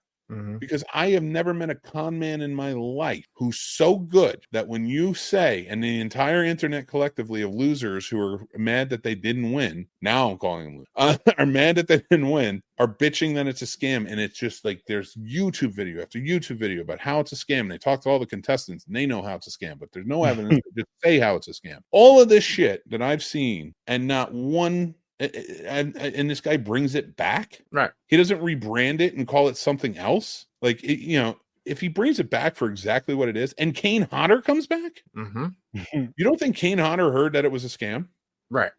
Because I have never met a con man in my life who's so good that when you say, and the entire internet collectively of losers who are mad that they didn't win, now I'm calling them are mad that they didn't win, are bitching that it's a scam. And it's just like there's YouTube video after YouTube video about how it's a scam. And they talk to all the contestants and they know how it's a scam, but there's no evidence to just say how it's a scam. All of this shit that I've seen, and not one. And this guy brings it back. Right. He doesn't rebrand it and call it something else. Like, if he brings it back for exactly what it is, and Kane Hodder comes back, you don't think Kane Hodder heard that it was a scam? Right.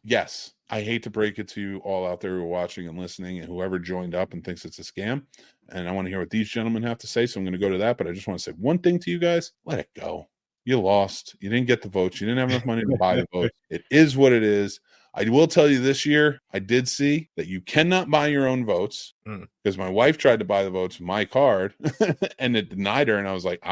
Yes. I hate to break it to you all out there who are watching and listening, and whoever joined up and thinks it's a scam. And I want to hear what these gentlemen have to say. So I'm going to go to that. But I just want to say one thing to you guys. Let it go. You lost. You didn't get the votes. You didn't have enough money to buy the votes. It is what it is. I will tell you this year, I did see that you cannot buy your own votes, because my wife tried to buy the votes with my card and it denied her. And I was like,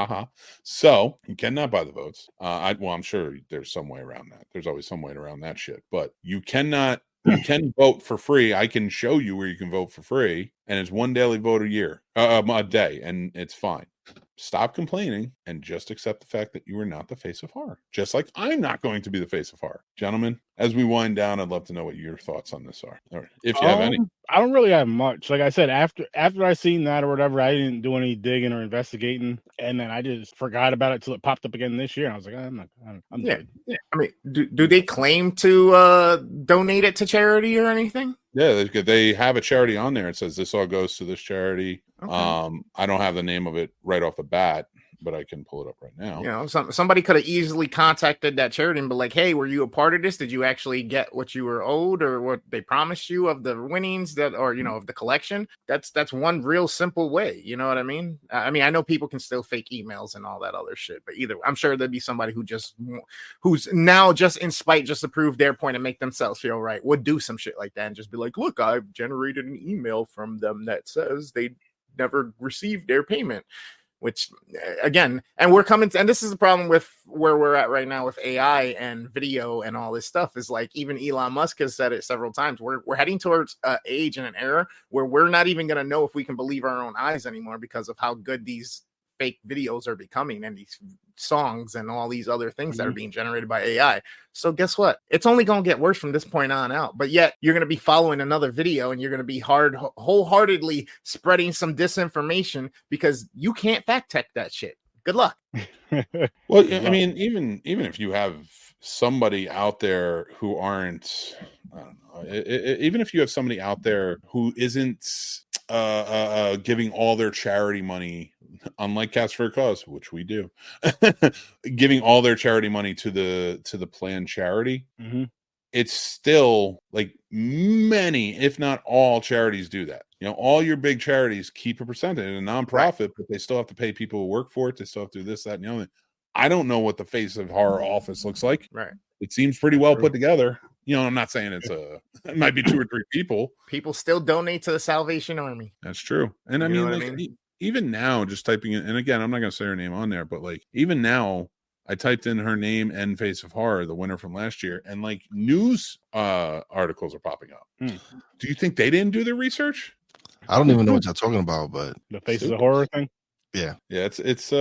So you cannot buy the votes. I'm sure there's some way around that. There's always some way around that shit, but you cannot. You can vote for free. I can show you where you can vote for free, and it's one daily vote a day, and it's fine. Stop complaining and just accept the fact that you are not the face of horror. Just like I'm not going to be the face of horror. Gentlemen, as we wind down, I'd love to know what your thoughts on this are. Or if you have any. I don't really have much. Like I said, after I seen that or whatever, I didn't do any digging or investigating, and then I just forgot about it till it popped up again this year. And I was like, I'm good. Yeah. I mean, do they claim to donate it to charity or anything? Yeah, they have a charity on there. It says this all goes to this charity. Okay. I don't have the name of it right off the bat, but I can pull it up right now. Somebody could have easily contacted that charity and be like, hey, were you a part of this? Did you actually get what you were owed, or what they promised you of the winnings of the collection? That's one real simple way. You know what I mean? I know people can still fake emails and all that other shit, but either I'm sure there'd be somebody who's now just in spite, just to prove their point and make themselves feel right, would do some shit like that and just be like, look, I've generated an email from them that says they never received their payment. Which again, and we're coming to, and this is the problem with where we're at right now with AI and video and all this stuff, is like, even Elon Musk has said it several times. We're heading towards an age and an era where we're not even going to know if we can believe our own eyes anymore, because of how good these fake videos are becoming, and these songs and all these other things that are being generated by AI. So guess what? It's only going to get worse from this point on out. But yet you're going to be following another video and you're going to be wholeheartedly spreading some disinformation because you can't fact check that shit. Good luck. Well, I mean, even if you have somebody out there who aren't, I don't know, even if you have somebody out there who isn't giving all their charity money, unlike Cats for a Cause, which we do, giving all their charity money to the planned charity, it's still like many, if not all, charities do that. You know, all your big charities keep a percentage in a nonprofit, but they still have to pay people who work for it. They still have to do this, that, and the other. I don't know what the face of horror office looks like. Right. It seems pretty well put together. You know, I'm not saying it might be 2 or 3 people. People still donate to the Salvation Army. That's true. And I mean, even now, just typing it, and again, I'm not going to say her name on there, but like even now, I typed in her name and Face of Horror, the winner from last year, and like news articles are popping up. Do you think they didn't do their research? I don't even know what you're talking about, but the Faces of Horror thing. Yeah, it's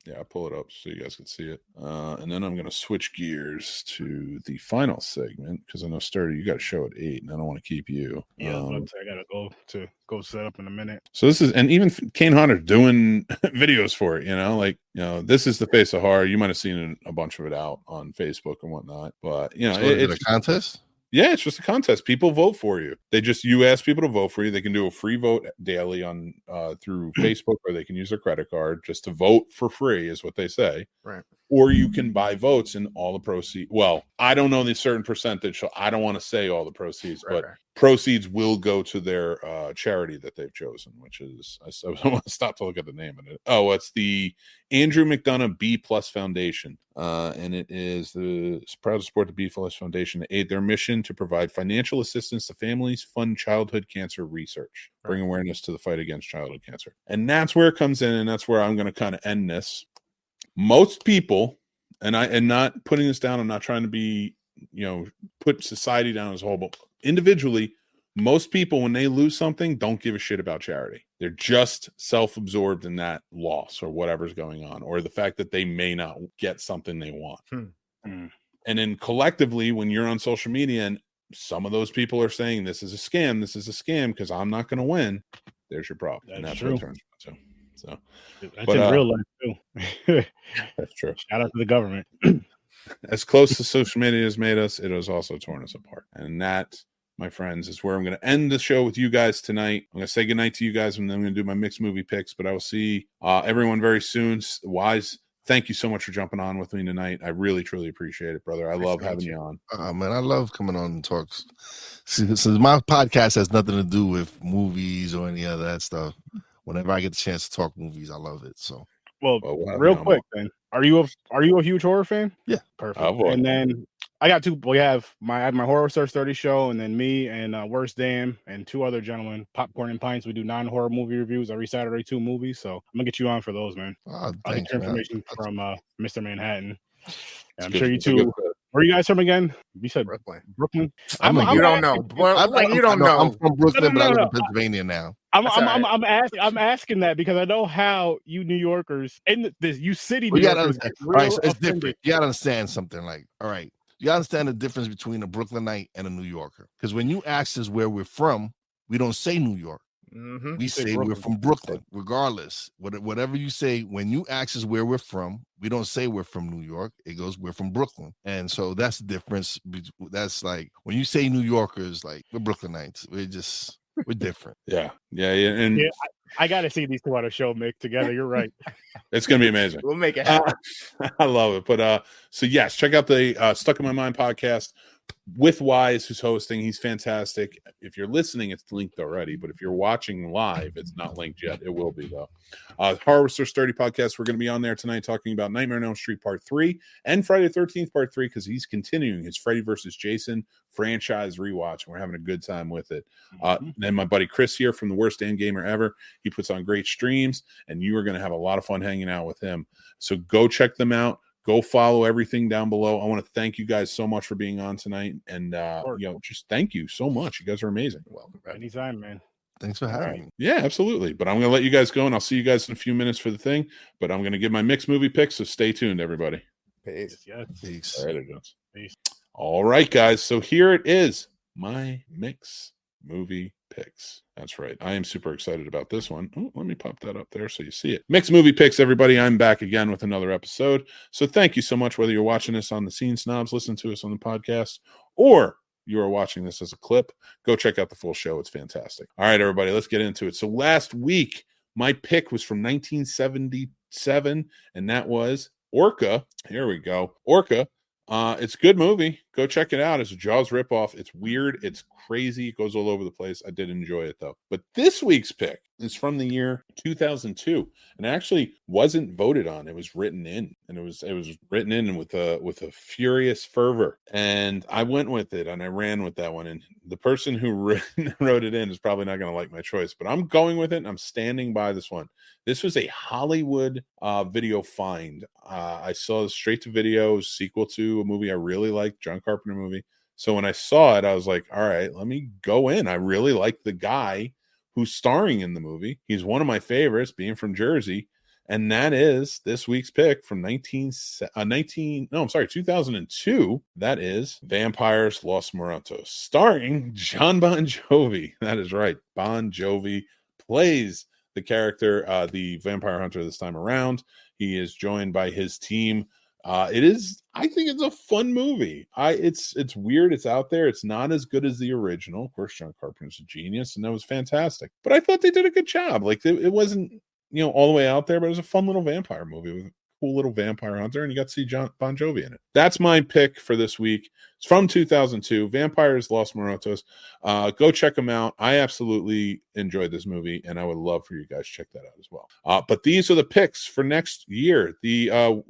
yeah, I'll pull it up so you guys can see it. And then I'm going to switch gears to the final segment because I know, Sturdy, you got a show at 8, and I don't want to keep you. Yeah, I got to go set up in a minute. So this is, and even Kane Hunter doing videos for it, you know, like, you know, this is the Face of Horror. You might have seen a bunch of it out on Facebook and whatnot, but, you know, so it's a contest. Yeah, it's just a contest. People vote for you. You ask people to vote for you. They can do a free vote daily on through Facebook, or they can use their credit card just to vote for free, is what they say. Right. Or you can buy votes and all the proceeds. Well, I don't know the certain percentage, so I don't want to say all the proceeds, but proceeds will go to their charity that they've chosen, which is, I want to stop to look at the name of it. Oh, it's the Andrew McDonough B Plus Foundation. And it is proud to support the B Plus Foundation to aid their mission to provide financial assistance to families, fund childhood cancer research, bring awareness to the fight against childhood cancer. And that's where it comes in, and that's where I'm going to kind of end this. Most people, and not putting this down, I'm not trying to be, you know, put society down as a whole, but individually, most people, when they lose something, don't give a shit about charity. They're just self-absorbed in that loss or whatever's going on, or the fact that they may not get something they want. And then collectively, when you're on social media and some of those people are saying this is a scam because I'm not going to win, there's your problem. That's true. What it turns out to. So that's in real life too. That's true. Shout out to the government. As close as social media has made us, it has also torn us apart. And that, my friends, is where I'm going to end the show with you guys tonight. I'm going to say goodnight to you guys, and then I'm going to do my mixed movie picks, but I will see everyone very soon. Wize, thank you so much for jumping on with me tonight. I really, truly appreciate it, brother. I love having you on. Man, I love coming on and talk. Since my podcast has nothing to do with movies or any of that stuff, whenever I get the chance to talk movies, I love it. So, well real quick, then, are you a huge horror fan? Yeah, perfect. And then I got 2. We have my Horror Search 30 show, and then me and Worst Damn and 2 other gentlemen, Popcorn and Pints. We do non-horror movie reviews every Saturday, 2 movies. So I'm gonna get you on for those, man. I'll get your information from Mr. Manhattan. And I'm sure you two. Where are you guys from again? You said Brooklyn. You don't know. You don't know. I'm from Brooklyn, but I live in Pennsylvania now. I'm asking that because I know how you New Yorkers and you city New Yorkers. Right, so it's different. You gotta understand something. Like, all right, you gotta understand the difference between a Brooklynite and a New Yorker. Because when you ask us where we're from, we don't say New York. We say we're from Brooklyn, regardless. Whatever you say, when you ask us where we're from, we don't say we're from New York. It goes, we're from Brooklyn. And so that's the difference. That's like when you say New Yorkers, like we're Brooklynites. We're different. Yeah. And I got to see these 2 on a show, Mick, together. You're right. It's going to be amazing. We'll make it happen. I love it. But so yes, check out the Stuck in My Mind podcast with Wize, who's hosting. He's fantastic. If you're listening, it's linked already, but if you're watching live, it's not linked yet. It will be, though. Horror Search 30 podcast, we're going to be on there tonight talking about Nightmare on Elm Street Part 3 and Friday the 13th Part 3, because he's continuing his Freddy vs. Jason franchise rewatch, and we're having a good time with it. Then my buddy Chris here from the Worst Damn Gamer Ever, he puts on great streams, and you are going to have a lot of fun hanging out with him. So go check them out. Go follow everything down below. I want to thank you guys so much for being on tonight, and just thank you so much. You guys are amazing. Well, anytime, man. Thanks for having me. Yeah, absolutely. But I'm going to let you guys go, and I'll see you guys in a few minutes for the thing. But I'm going to give my Mix movie picks, so stay tuned, everybody. Peace. Peace. All right, it goes. Peace. All right, guys. So here it is, my Mix movie picks. That's right. I am super excited about this one. Oh, let me pop that up there so you see it. Mix movie picks, everybody. I'm back again with another episode. So thank you so much, whether you're watching this on the Scene Snobs, listen to us on the podcast, or you are watching this as a clip. Go check out the full show. It's fantastic. All right, everybody, let's get into it. So last week, my pick was from 1977, and that was Orca. Here we go. Orca. It's a good movie. Go check it out. It's a Jaws ripoff. It's weird. It's crazy. It goes all over the place. I did enjoy it though. But this week's pick is from the year 2002, and it actually wasn't voted on. It was written in, and it was written in with a furious fervor. And I went with it, and I ran with that one. And the person who wrote it in is probably not going to like my choice, but I'm going with it, and I'm standing by this one. This was a Hollywood video find. I saw straight to video sequel to a movie I really liked, John Carpenter movie. So when I saw it, I was like, all right, let me go in. I really like the guy who's starring in the movie. He's one of my favorites, being from Jersey. And that is this week's pick from 2002. That is Vampires Los Muertos, starring John Bon Jovi. That is right. Bon Jovi plays the character, the vampire hunter this time around. He is joined by his team. I think it's a fun movie. It's weird. It's out there. It's not as good as the original. Of course, John Carpenter's a genius, and that was fantastic. But I thought they did a good job. Like it wasn't, all the way out there, but it was a fun little vampire movie with a cool little vampire hunter, and you got to see John Bon Jovi in it. That's my pick for this week. It's from 2002, Vampires Los Muertos. Go check them out. I absolutely enjoyed this movie, and I would love for you guys to check that out as well. But these are the picks for next year. We got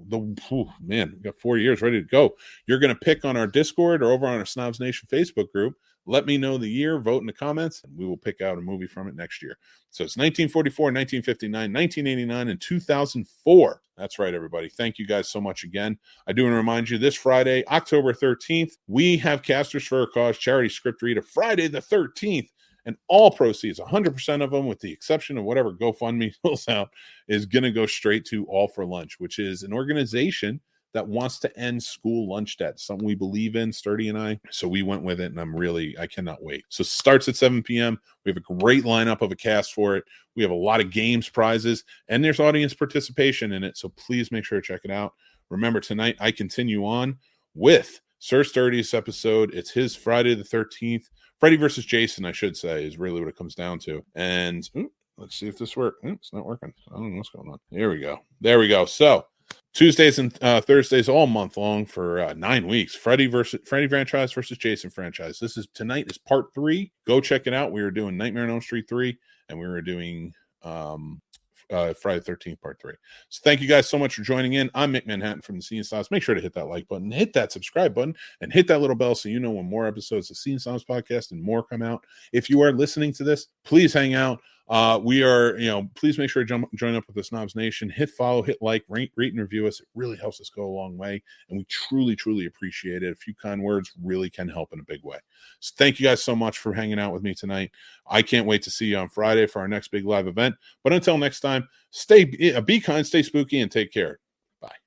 4 years ready to go. You're going to pick on our Discord or over on our Snobs Nation Facebook group. Let me know the year, vote in the comments, and we will pick out a movie from it next year. So it's 1944, 1959, 1989, and 2004. That's right, everybody. Thank you guys so much again. I do want to remind you, this Friday, October 13th, we have Casters for a Cause charity script read of Friday the 13th, and all proceeds, 100% of them, with the exception of whatever GoFundMe fills out, is going to go straight to All for Lunch, which is an organization that wants to end school lunch debt, something we believe in, Sturdy and I. So we went with it, and I cannot wait. So it starts at 7 p.m. We have a great lineup of a cast for it. We have a lot of games, prizes, and there's audience participation in it. So please make sure to check it out. Remember, tonight I continue on with Sir Sturdy's episode. It's his Friday the 13th. Freddy versus Jason, I should say, is really what it comes down to. And let's see if this works. It's not working. I don't know what's going on. Here we go. There we go. So Tuesdays and Thursdays all month long for 9 weeks. Freddy franchise versus Jason franchise. Tonight is part 3. Go check it out. We were doing Nightmare on Elm Street 3, and we were doing Friday the 13th part 3. So thank you guys so much for joining in. I'm Mick Manhattan from the Scene Snobs. Make sure to hit that like button, hit that subscribe button, and hit that little bell so you know when more episodes of Scene Snobs Podcast and more come out. If you are listening to this, please hang out. Please make sure to join up with the Snobs Nation. Hit follow, hit like, rate and review us. It really helps us go a long way, and we truly, truly appreciate it. A few kind words really can help in a big way. So thank you guys so much for hanging out with me tonight. I can't wait to see you on Friday for our next big live event. But until next time, be kind, stay spooky, and take care. Bye.